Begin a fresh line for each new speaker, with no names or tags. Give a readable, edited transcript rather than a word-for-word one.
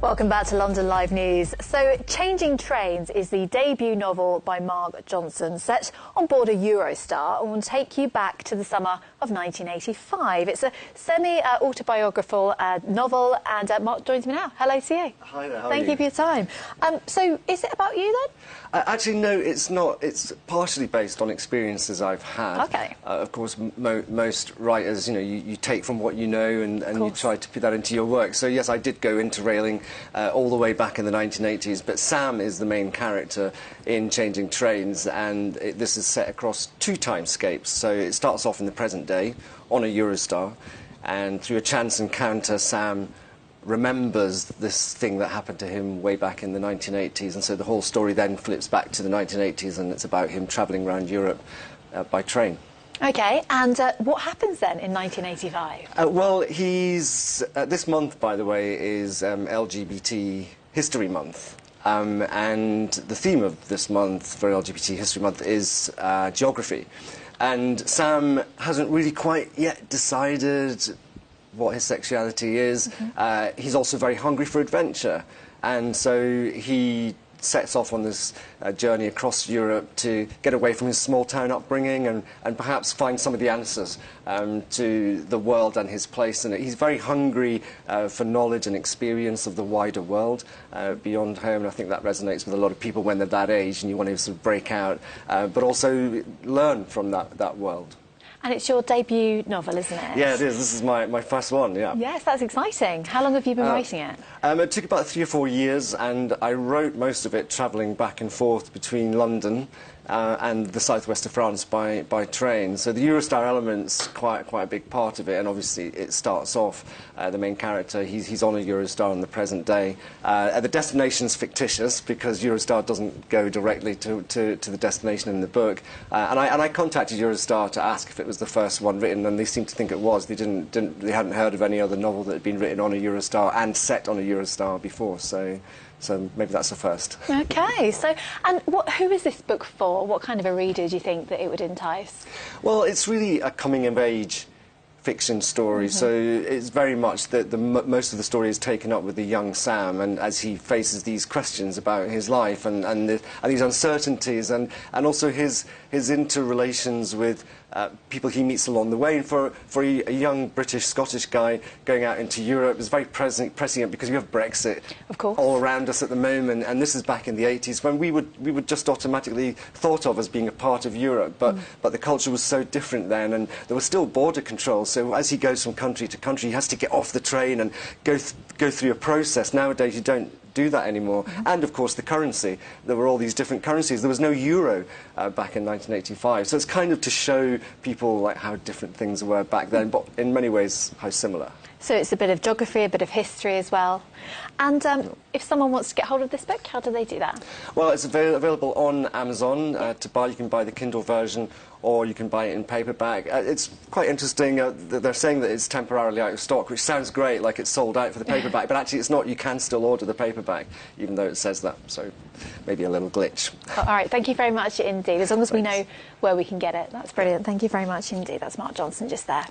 Welcome back to London Live News. So, Changing Trains is the debut novel by Mark Johnson, set on board a Eurostar, and will take you back to the summer of 1985. It's a semi-autobiographical novel, and Mark joins me now. Hello to you.
Hi there, how are
Thank you for your time. So, is it about you then?
Actually, no, it's not. It's partially based on experiences I've had.
Okay.
Of course, most writers, you take from what you know and you try to put that into your work. So, yes, I did go interrailing all the way back in the 1980s, but Sam is the main character in Changing Trains, and this is set across two timescapes. So it starts off in the present day on a Eurostar, and through a chance encounter, Sam remembers this thing that happened to him way back in the 1980s, and so the whole story then flips back to the 1980s, and it's about him travelling around Europe by train.
OK, and what happens then in 1985?
Well, this month, by the way, is LGBT History Month. And the theme of this month for LGBT History Month is geography. And Sam hasn't really quite yet decided what his sexuality is. Mm-hmm. He's also very hungry for adventure. And so he sets off on this journey across Europe to get away from his small-town upbringing and perhaps find some of the answers to the world and his place in it. He's very hungry for knowledge and experience of the wider world beyond home, and I think that resonates with a lot of people when they're that age and you want to sort of break out, but also learn from that world.
And it's your debut novel, isn't it?
Yeah, it is. This is my first one, yeah.
Yes, that's exciting. How long have you been writing it?
It took about 3 or 4 years, and I wrote most of it travelling back and forth between London and the southwest of France by train. So the Eurostar element's quite a big part of it, and obviously it starts off, the main character, he's on a Eurostar in the present day. The destination's fictitious because Eurostar doesn't go directly to the destination in the book. And I contacted Eurostar to ask if it was the first one written, and they seemed to think it was. They hadn't heard of any other novel that had been written on a Eurostar and set on a Eurostar before, so maybe that's a first.
OK, and who is this book for? What kind of a reader do you think that it would entice?
Well, it's really a coming-of-age fiction story, so it's very much that most of the story is taken up with the young Sam, and as he faces these questions about his life and these uncertainties, and also his interrelations with people he meets along the way. And for a young British-Scottish guy going out into Europe, it's very prescient because we have Brexit all around us at the moment, and this is back in the 80s when we would just automatically thought of as being a part of Europe, but the culture was so different then, and there was still border control. So as he goes from country to country, he has to get off the train and go through a process. Nowadays, you don't do that anymore. And of course the currency, there were all these different currencies. There was no euro back in 1985, so it's kind of to show people like how different things were back then, but in many ways how similar.
So it's a bit of geography, a bit of history as well. And if someone wants to get hold of this book, how do they do that?
Well, it's available on Amazon to buy. You can buy the Kindle version, or you can buy it in paperback. It's quite interesting. They're saying that it's temporarily out of stock, which sounds great, like it's sold out for the paperback, but actually it's not. You can still order the paperback, even though it says that. So maybe a little glitch.
All right, thank you very much indeed. As long as we know where we can get it, that's brilliant. Thank you very much indeed. That's Mark Johnson just there.